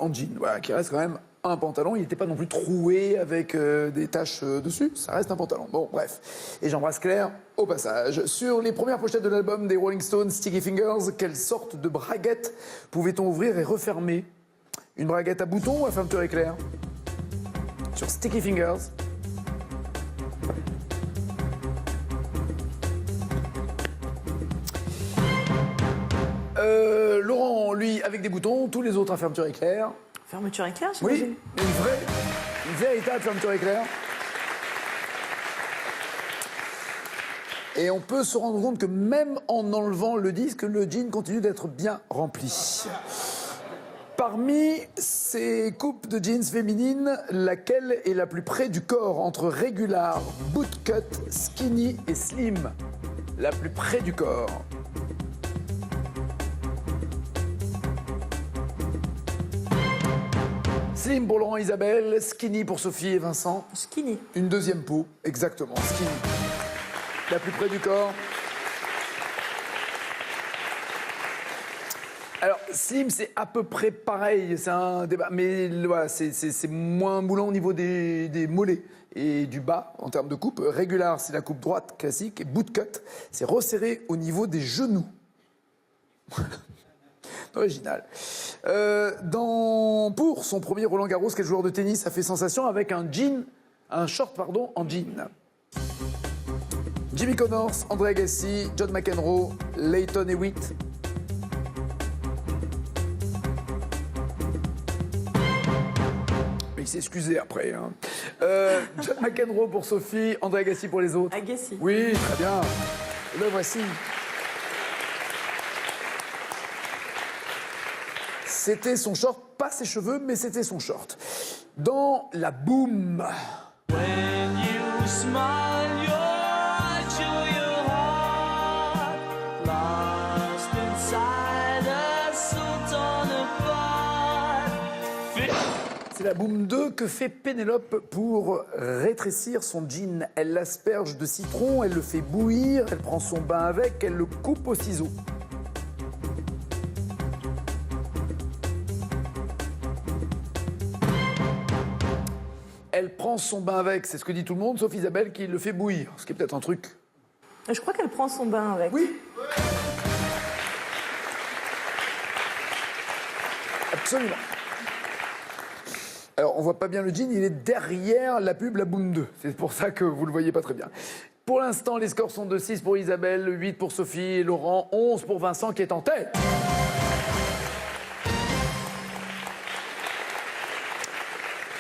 en jean. Voilà, qui reste quand même un pantalon. Il n'était pas non plus troué avec des taches dessus. Ça reste un pantalon. Bon, bref. Et j'embrasse Claire au passage. Sur les premières pochettes de l'album des Rolling Stones, Sticky Fingers, quelle sorte de braguette pouvait-on ouvrir et refermer? Une braguette à boutons ou à fermeture éclair? Sur Sticky Fingers. Laurent, lui, avec des boutons, tous les autres à fermeture éclair. Fermeture éclair, Oui, j'imagine. une véritable fermeture éclair. Et on peut se rendre compte que même en enlevant le disque, le jean continue d'être bien rempli. Parmi ces coupes de jeans féminines, laquelle est la plus près du corps entre régular, bootcut, skinny et slim? La plus près du corps. Slim pour Laurent et Isabelle, skinny pour Sophie et Vincent. Skinny. Une deuxième peau, exactement, skinny. La plus près du corps. Alors, slim, c'est à peu près pareil, c'est un débat, mais voilà, c'est moins moulant au niveau des mollets et du bas en termes de coupe. Régular, c'est la coupe droite classique, et bootcut, c'est resserré au niveau des genoux. Original. Pour son premier Roland Garros, quel joueur de tennis a fait sensation avec un short en jean? Jimmy Connors, André Agassi, John McEnroe, Lleyton Hewitt. Il s'est excusé après. Hein. John McEnroe pour Sophie, André Agassi pour les autres. Agassi. Oui, très bien. Le voici. C'était son short, pas ses cheveux, mais c'était son short. Dans la boum. When you smile, your joy, your heart, lost inside a sultan apart. C'est la boum 2 que fait Pénélope pour rétrécir son jean. Elle l'asperge de citron, elle le fait bouillir, elle prend son bain avec, elle le coupe au ciseau. Elle prend son bain avec, c'est ce que dit tout le monde, sauf Isabelle qui le fait bouillir. Ce qui est peut-être un truc. Je crois qu'elle prend son bain avec. Oui. Absolument. Alors, on voit pas bien le jean, il est derrière la pub, la Boom 2. C'est pour ça que vous le voyez pas très bien. Pour l'instant, les scores sont de 6 pour Isabelle, 8 pour Sophie et Laurent, 11 pour Vincent qui est en tête.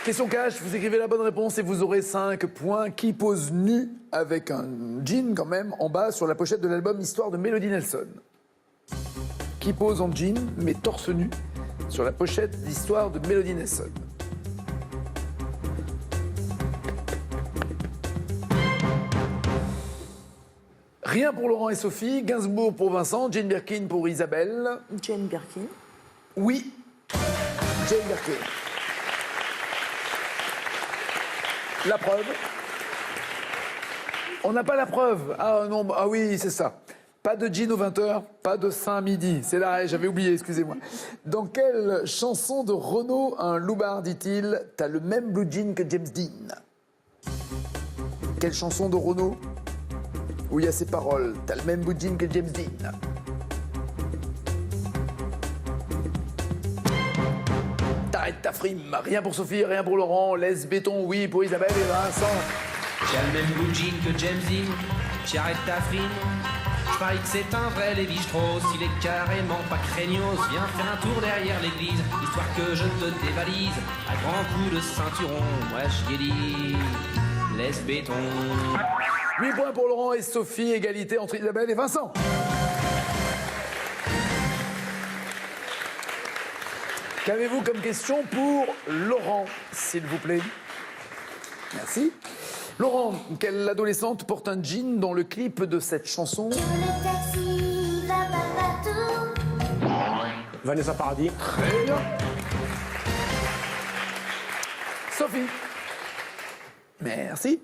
Question cash, vous écrivez la bonne réponse et vous aurez 5 points. Qui pose nu avec un jean quand même en bas sur la pochette de l'album Histoire de Melody Nelson? Qui pose en jean mais torse nu sur la pochette d'Histoire de Melody Nelson? Rien pour Laurent et Sophie, Gainsbourg pour Vincent, Jane Birkin pour Isabelle. Jane Birkin. Oui, Jane Birkin. La preuve. On n'a pas la preuve. Ah non, ah oui, c'est ça. Pas de jean aux 20h, pas de sein à midi. C'est là, j'avais oublié, excusez-moi. Dans quelle chanson de Renaud un loupard dit-il « T'as le même blue jean que James Dean » Quelle chanson de Renaud où il y a ces paroles « T'as le même blue jean que James Dean » T'arrêtes ta frime. Rien pour Sophie, rien pour Laurent. Laisse béton, oui pour Isabelle et Vincent. J'ai le même blue jean que James Dean, j'arrête ta frime. Je parie que c'est un vrai Lévi-Strauss, il est carrément pas craignos. Viens faire un tour derrière l'église, histoire que je te dévalise. À grands coups de ceinturon, moi j'y ai dit, laisse béton. 8 points pour Laurent et Sophie, égalité entre Isabelle et Vincent. Qu'avez-vous comme question pour Laurent, s'il vous plaît? Merci. Laurent, quelle adolescente porte un jean dans le clip de cette chanson? Le taxi va pas partout. Vanessa Paradis. Très bien. Sophie. Merci.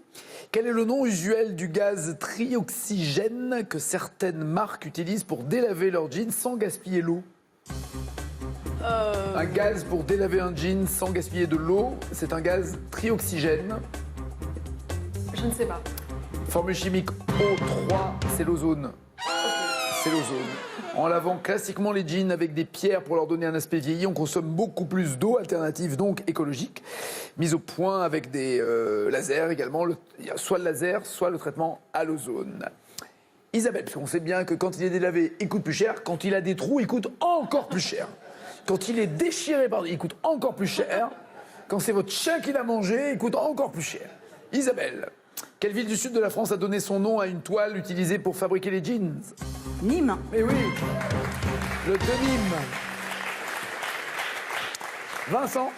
Quel est le nom usuel du gaz trioxygène que certaines marques utilisent pour délaver leur jean sans gaspiller l'eau? Un gaz pour délaver un jean sans gaspiller de l'eau, c'est un gaz trioxygène. Je ne sais pas. Formule chimique O3, c'est l'ozone. C'est l'ozone. En lavant classiquement les jeans avec des pierres pour leur donner un aspect vieilli, on consomme beaucoup plus d'eau, alternative donc écologique. Mise au point avec des lasers également. Il y a soit le laser, soit le traitement à l'ozone. Isabelle, parce qu'on sait bien que quand il est délavé, il coûte plus cher. Quand il a des trous, il coûte encore plus cher. Quand il est déchiré, pardon, il coûte encore plus cher. Quand c'est votre chien qui l'a mangé, il coûte encore plus cher. Isabelle, quelle ville du sud de la France a donné son nom à une toile utilisée pour fabriquer les jeans? Nîmes. Eh oui, le de Nîmes. Vincent,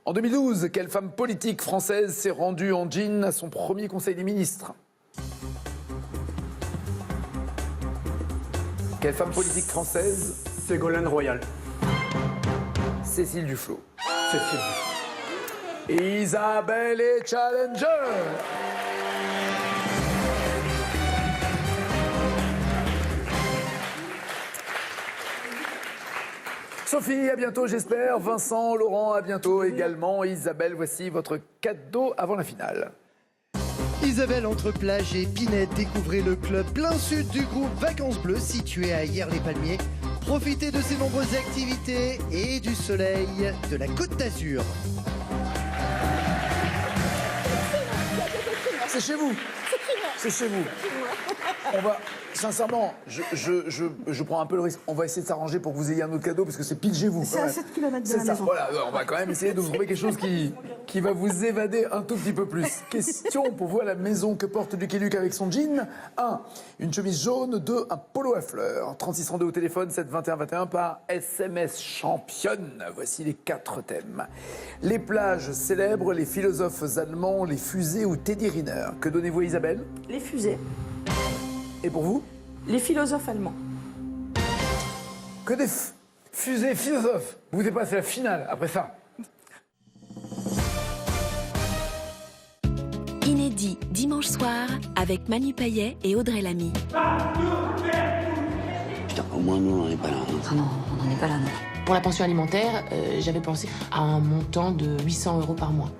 en 2012, quelle femme politique française s'est rendue en jean à son premier conseil des ministres? Quelle femme politique française? Ségolène Royal. Cécile Duflot. Cécile. Isabelle est challenger. Sophie, à bientôt j'espère. Vincent, Laurent, à bientôt également. Isabelle, voici votre cadeau avant la finale. Isabelle entre plage et Pinette, découvrez le club plein sud du groupe Vacances Bleues situé à Hyères-les-Palmiers. Profitez de ses nombreuses activités et du soleil de la Côte d'Azur. C'est chez vous. C'est chez vous. On va, sincèrement, je prends un peu le risque. On va essayer de s'arranger pour que vous ayez un autre cadeau parce que c'est pile chez vous. C'est à 7 km de C'est la ça. maison. Voilà, on va quand même essayer de vous trouver quelque chose qui va vous évader un tout petit peu plus. Question pour vous à la maison. Que porte Lucky Luke avec son jean? 1. Une chemise jaune. 2. Un polo à fleurs. 3632 au téléphone, 7 21 21 par SMS championne. Voici les 4 thèmes. Les plages célèbres, les philosophes allemands, les fusées ou Teddy Riner. Que donnez-vous à Isabelle? Les fusées. Et pour vous? Les philosophes allemands. Que des fusées philosophes. Vous dépassez la finale après ça. Inédit dimanche soir avec Manu Payet et Audrey Lamy. Putain, au moins nous, on n'en est pas là. Ah non, on n'en est pas là, non. Pour la pension alimentaire, j'avais pensé à un montant de 800 € par mois.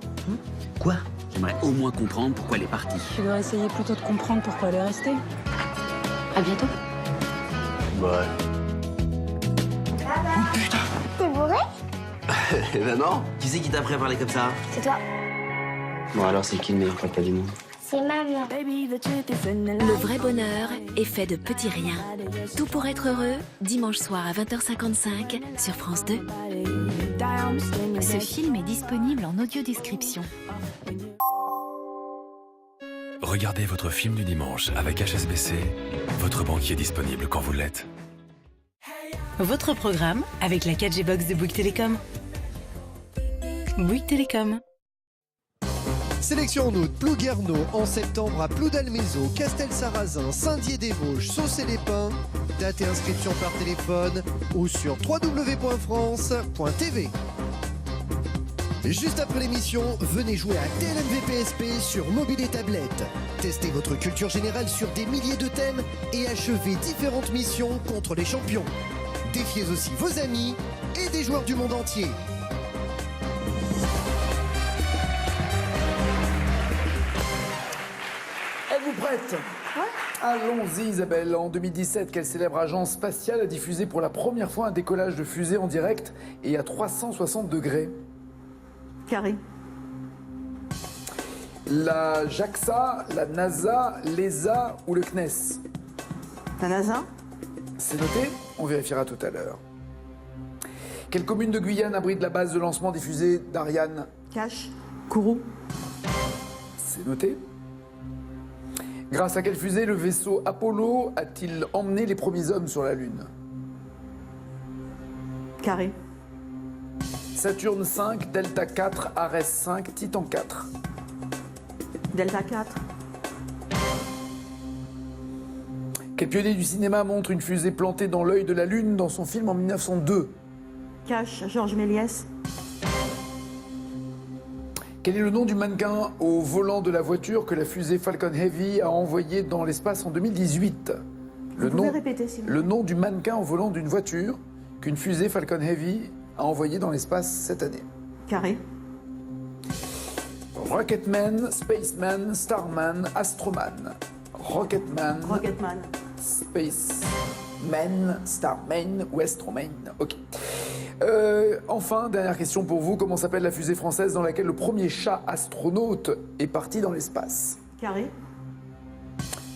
Quoi? J'aimerais au moins comprendre pourquoi elle est partie. Tu dois essayer plutôt de comprendre pourquoi elle est restée. À bientôt. Ouais. T'es bourré? Eh ben non. Qui c'est qui t'a appris à parler comme ça? C'est toi. Bon alors c'est qui le meilleur papa du monde? C'est maman. Le vrai bonheur est fait de petits riens. Tout pour être heureux, dimanche soir à 20h55 sur France 2. Ce film est disponible en audiodescription. Regardez votre film du dimanche avec HSBC, votre banquier disponible quand vous l'êtes. Votre programme avec la 4G Box de Bouygues Télécom. Bouygues Télécom. Sélection en août, Plouguerneau, en septembre à Ploudalmézeau, Castel-Sarrazin, Saint-Dié-des-Vosges, Saucé-les-Pins. Date et inscription par téléphone ou sur www.france.tv. Juste après l'émission, venez jouer à TLMV PSP sur mobile et tablette. Testez votre culture générale sur des milliers de thèmes et achevez différentes missions contre les champions. Défiez aussi vos amis et des joueurs du monde entier. Êtes-vous prête? Allons-y Isabelle. En 2017, quelle célèbre agence spatiale a diffusé pour la première fois un décollage de fusée en direct et à 360 degrés? Carré. La JAXA, la NASA, l'ESA ou le CNES? La NASA. C'est noté, on vérifiera tout à l'heure. Quelle commune de Guyane abrite la base de lancement des fusées d'Ariane? Cache. Kourou. C'est noté. Grâce à quelle fusée le vaisseau Apollo a-t-il emmené les premiers hommes sur la Lune? Carré. Saturne 5, Delta 4, Ares 5, Titan 4. Delta 4. Quel pionnier du cinéma montre une fusée plantée dans l'œil de la Lune dans son film en 1902? Cache. Georges Méliès. Quel est le nom du mannequin au volant de la voiture que la fusée Falcon Heavy a envoyé dans l'espace en 2018? Vous pouvez répéter, s'il vous plaît. Le nom du mannequin au volant d'une voiture qu'une fusée Falcon Heavy a envoyé dans l'espace cette année. Carré. Rocketman, Spaceman, Starman, Astroman. Rocketman. Rocketman. Spaceman, Starman ou Astroman. Ok. Enfin, dernière question pour vous. Comment s'appelle la fusée française dans laquelle le premier chat astronaute est parti dans l'espace? Carré.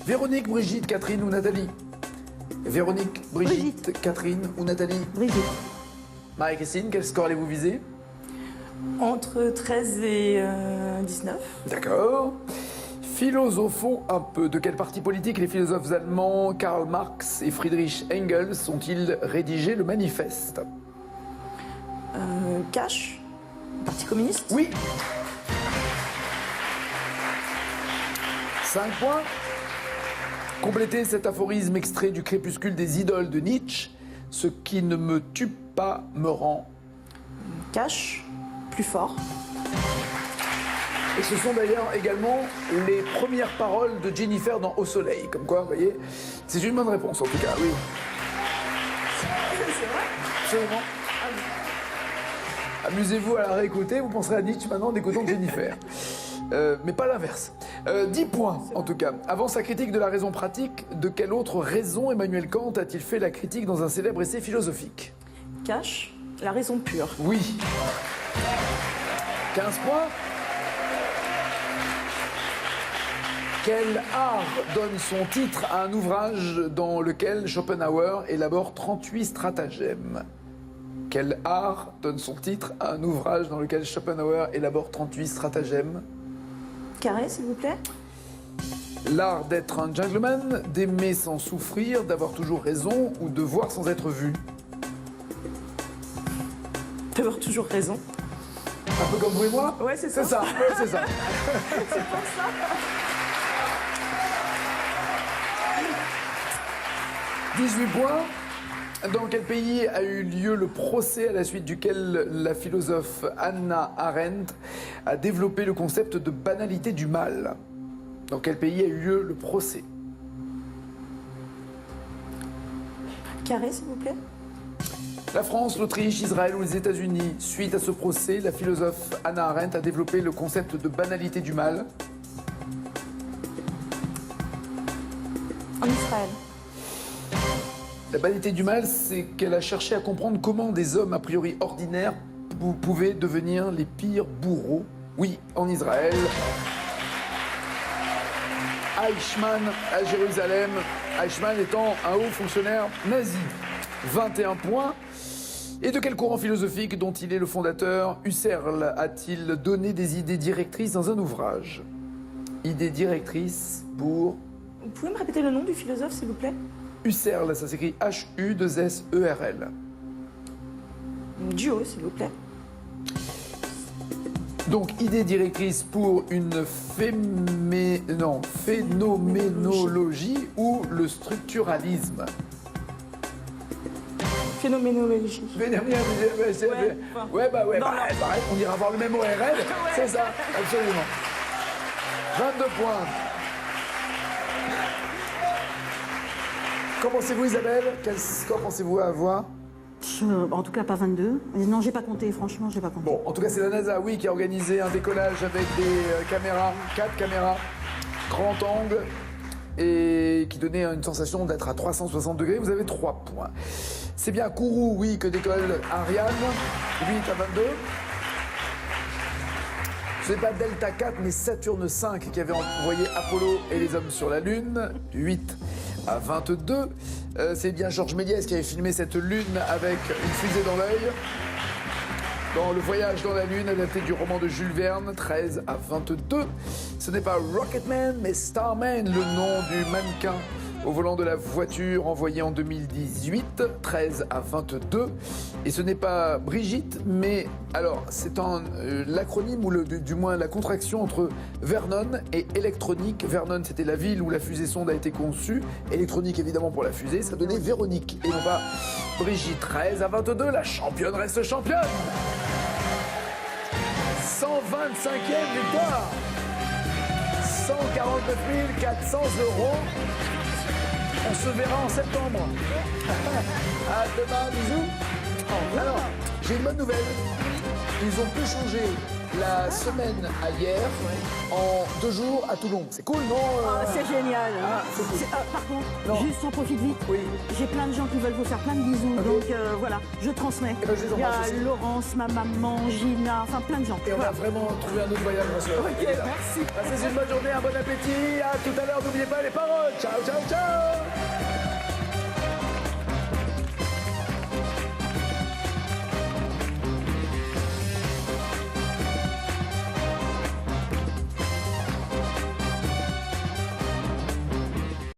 Véronique, Brigitte, Catherine ou Nathalie? Véronique, Brigitte, Catherine ou Nathalie? Brigitte. Marie-Christine, quel score allez-vous viser? Entre 13 et 19. D'accord. Philosophons un peu. De quel parti politique les philosophes allemands Karl Marx et Friedrich Engels ont-ils rédigé le manifeste? Cache. Parti communiste. Oui. 5 points. Complétez cet aphorisme extrait du Crépuscule des idoles de Nietzsche. Ce qui ne me tue pas me rend. Cache. Plus fort. Et ce sont d'ailleurs également les premières paroles de Jennifer dans Au Soleil. Comme quoi, vous voyez, c'est une bonne réponse en tout cas, oui. C'est vrai? Absolument. Amusez-vous à la réécouter, vous penserez à Nietzsche maintenant en écoutant Jennifer. Mais pas l'inverse. 10 points en tout cas. Avant sa critique de la raison pratique, de quelle autre raison Emmanuel Kant a-t-il fait la critique dans un célèbre essai philosophique? Cache. La raison pure. Oui. 15 points. Quel art donne son titre à un ouvrage dans lequel Schopenhauer élabore 38 stratagèmes? Quel art donne son titre à un ouvrage dans lequel Schopenhauer élabore 38 stratagèmes? Carré, s'il vous plaît. L'art d'être un gentleman, d'aimer sans souffrir, d'avoir toujours raison ou de voir sans être vu? D'avoir toujours raison. Un peu comme vous et moi? Ouais, c'est ça. C'est ça, ouais, c'est ça. C'est pour ça. 18 points. Dans quel pays a eu lieu le procès à la suite duquel la philosophe Hannah Arendt a développé le concept de banalité du mal? Dans quel pays a eu lieu le procès? Carré, s'il vous plaît. La France, l'Autriche, Israël ou les États-Unis. Suite à ce procès, la philosophe Hannah Arendt a développé le concept de banalité du mal. En Israël. La banalité du mal, c'est qu'elle a cherché à comprendre comment des hommes a priori ordinaires pouvaient devenir les pires bourreaux. Oui, en Israël. Eichmann à Jérusalem. Eichmann étant un haut fonctionnaire nazi. 21 points. Et de quel courant philosophique dont il est le fondateur, Husserl a-t-il donné des idées directrices dans un ouvrage? Idées directrices pour... Vous pouvez me répéter le nom du philosophe, s'il vous plaît? Husserl, ça s'écrit H-U-2-S-E-R-L. Duo, s'il vous plaît. Donc, idée directrice pour une phénoménologie ou le structuralisme. Phénoménologie. Pareil, on ira voir le même ORL, c'est ça, absolument. 22 points. Qu'en pensez-vous, Isabelle? Quel score pensez-vous avoir? En tout cas, pas 22. Non, j'ai pas compté, franchement, j'ai pas compté. Bon, en tout cas, c'est la NASA, oui, qui a organisé un décollage avec des caméras, 4 caméras, grand angle, et qui donnait une sensation d'être à 360 degrés. Vous avez 3 points. C'est bien Kourou, oui, que décolle Ariane, 8 à 22. Ce n'est pas Delta 4, mais Saturne 5 qui avait envoyé Apollo et les hommes sur la Lune, 8 à 22. C'est bien Georges Méliès qui avait filmé cette Lune avec une fusée dans l'œil. Dans Le Voyage dans la Lune, adapté du roman de Jules Verne, 13 à 22. Ce n'est pas Rocketman, mais Starman, le nom du mannequin au volant de la voiture envoyée en 2018, 13 à 22. Et ce n'est pas Brigitte, mais alors c'est l'acronyme ou du moins la contraction entre Vernon et électronique. Vernon, c'était la ville où la fusée sonde a été conçue. Électronique, évidemment, pour la fusée. Ça donnait Véronique et non pas Brigitte. 13 à 22, la championne reste championne. 125e victoire. 149 400 €. On se verra en septembre. À demain, bisous. Alors, j'ai une bonne nouvelle. Ils ont pu changer la semaine à hier en 2 jours à Toulon. C'est cool, non C'est génial. Par contre, juste j'en profite vite. J'ai plein de gens qui veulent vous faire plein de bisous. Donc voilà, je transmets. je les Il y a embrasse aussi. Laurence, ma maman, Gina, enfin plein de gens. Et on va vraiment trouver un autre voyage. Ok, merci. Passez une bonne journée, un bon appétit. À tout à l'heure, n'oubliez pas les paroles. Ciao, ciao, ciao.